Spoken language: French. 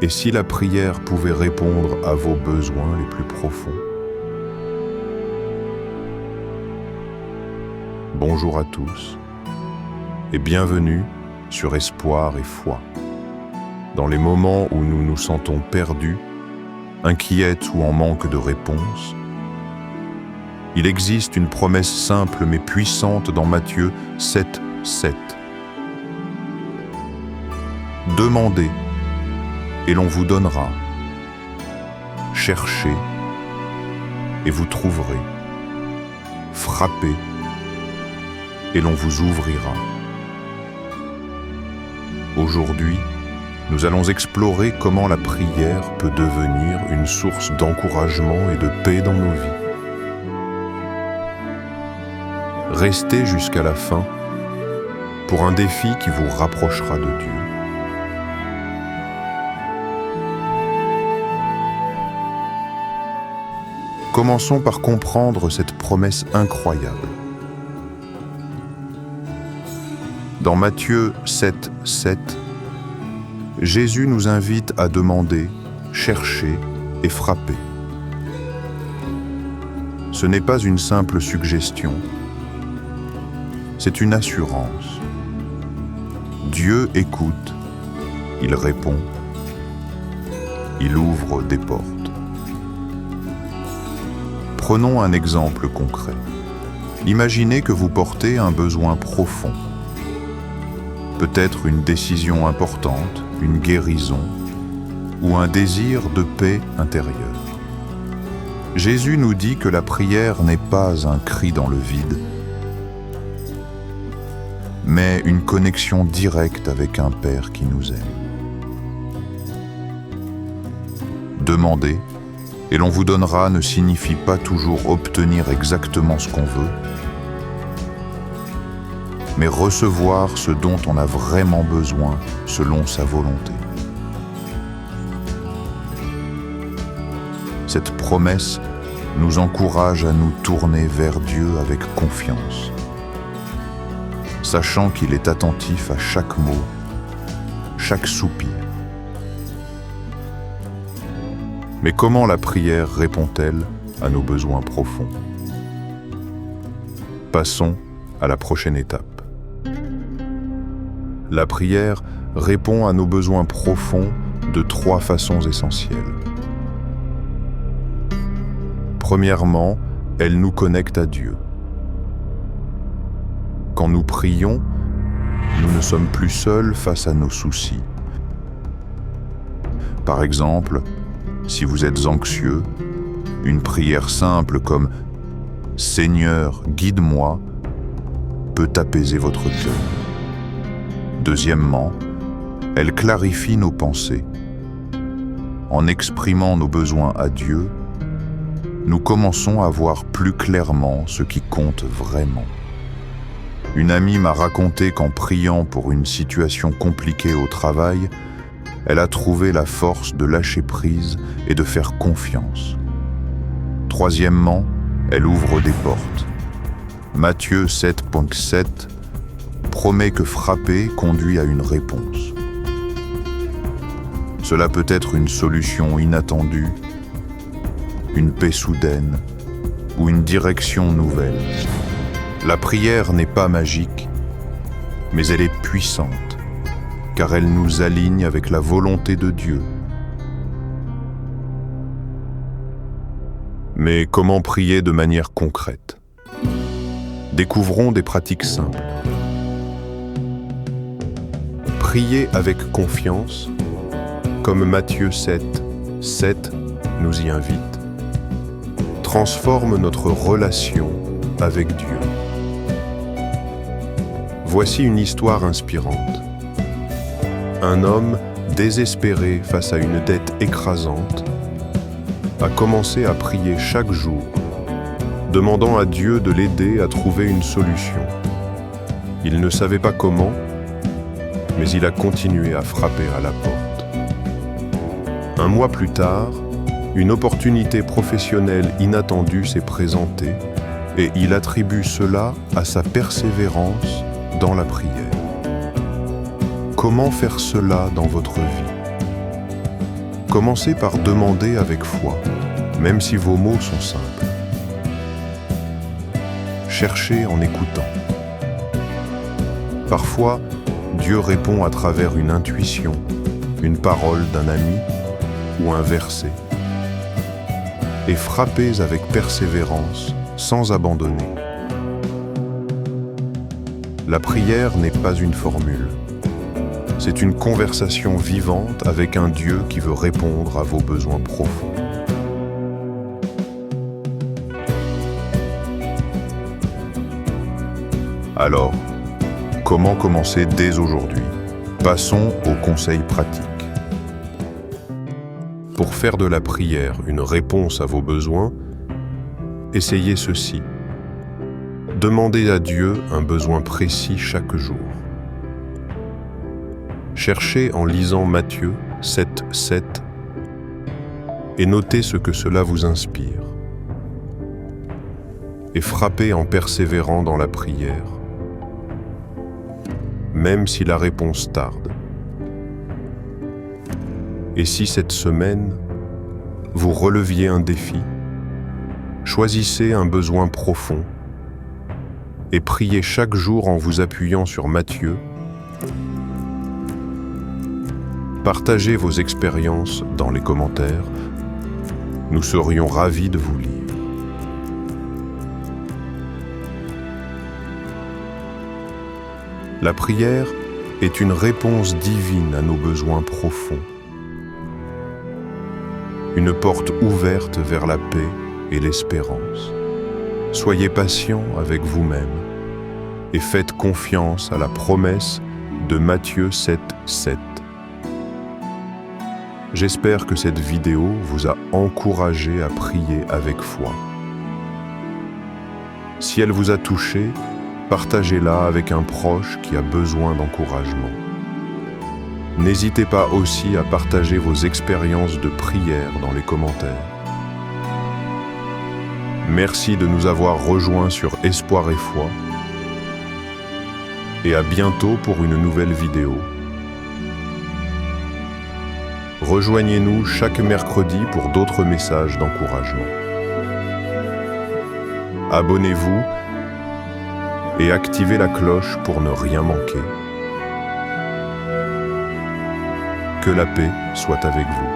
Et si la prière pouvait répondre à vos besoins les plus profonds? Bonjour à tous et bienvenue sur Espoir et Foi. Dans les moments où nous nous sentons perdus, inquiètes ou en manque de réponse, il existe une promesse simple mais puissante dans Matthieu 7, 7. Demandez et l'on vous donnera. Cherchez et vous trouverez. Frappez et l'on vous ouvrira. Aujourd'hui, nous allons explorer comment la prière peut devenir une source d'encouragement et de paix dans nos vies. Restez jusqu'à la fin pour un défi qui vous rapprochera de Dieu. Commençons par comprendre cette promesse incroyable. Dans Matthieu 7, 7, Jésus nous invite à demander, chercher et frapper. Ce n'est pas une simple suggestion, c'est une assurance. Dieu écoute, il répond, il ouvre des portes. Prenons un exemple concret. Imaginez que vous portez un besoin profond. Peut-être une décision importante, une guérison ou un désir de paix intérieure. Jésus nous dit que la prière n'est pas un cri dans le vide, mais une connexion directe avec un Père qui nous aime. Demander et l'on vous donnera ne signifie pas toujours obtenir exactement ce qu'on veut, mais recevoir ce dont on a vraiment besoin selon sa volonté. Cette promesse nous encourage à nous tourner vers Dieu avec confiance, sachant qu'il est attentif à chaque mot, chaque soupir. Mais comment la prière répond-elle à nos besoins profonds? Passons à la prochaine étape. La prière répond à nos besoins profonds de 3 façons essentielles. Premièrement, elle nous connecte à Dieu. Quand nous prions, nous ne sommes plus seuls face à nos soucis. Par exemple, si vous êtes anxieux, une prière simple comme « Seigneur, guide-moi » peut apaiser votre cœur. Deuxièmement, elle clarifie nos pensées. En exprimant nos besoins à Dieu, nous commençons à voir plus clairement ce qui compte vraiment. Une amie m'a raconté qu'en priant pour une situation compliquée au travail, elle a trouvé la force de lâcher prise et de faire confiance. Troisièmement, elle ouvre des portes. Matthieu 7.7 promet que frapper conduit à une réponse. Cela peut être une solution inattendue, une paix soudaine ou une direction nouvelle. La prière n'est pas magique, mais elle est puissante, car elle nous aligne avec la volonté de Dieu. Mais comment prier de manière concrète? Découvrons des pratiques simples. Prier avec confiance, comme Matthieu 7, 7 nous y invite, transforme notre relation avec Dieu. Voici une histoire inspirante. Un homme, désespéré face à une dette écrasante, a commencé à prier chaque jour, demandant à Dieu de l'aider à trouver une solution. Il ne savait pas comment, mais il a continué à frapper à la porte. Un mois plus tard, une opportunité professionnelle inattendue s'est présentée et il attribue cela à sa persévérance dans la prière. Comment faire cela dans votre vie? Commencez par demander avec foi, même si vos mots sont simples. Cherchez en écoutant. Parfois, Dieu répond à travers une intuition, une parole d'un ami ou un verset. Et frappez avec persévérance, sans abandonner. La prière n'est pas une formule. C'est une conversation vivante avec un Dieu qui veut répondre à vos besoins profonds. Alors, comment commencer dès aujourd'hui? Passons aux conseils pratiques. Pour faire de la prière une réponse à vos besoins, essayez ceci. Demandez à Dieu un besoin précis chaque jour. Cherchez en lisant Matthieu 7,7 et notez ce que cela vous inspire. Et frappez en persévérant dans la prière, même si la réponse tarde. Et si cette semaine, vous releviez un défi, choisissez un besoin profond et priez chaque jour en vous appuyant sur Matthieu. Partagez vos expériences dans les commentaires. Nous serions ravis de vous lire. La prière est une réponse divine à nos besoins profonds. Une porte ouverte vers la paix et l'espérance. Soyez patient avec vous-même et faites confiance à la promesse de Matthieu 7,7. J'espère que cette vidéo vous a encouragé à prier avec foi. Si elle vous a touché, partagez-la avec un proche qui a besoin d'encouragement. N'hésitez pas aussi à partager vos expériences de prière dans les commentaires. Merci de nous avoir rejoints sur Espoir et Foi. Et à bientôt pour une nouvelle vidéo. Rejoignez-nous chaque mercredi pour d'autres messages d'encouragement. Abonnez-vous et activez la cloche pour ne rien manquer. Que la paix soit avec vous.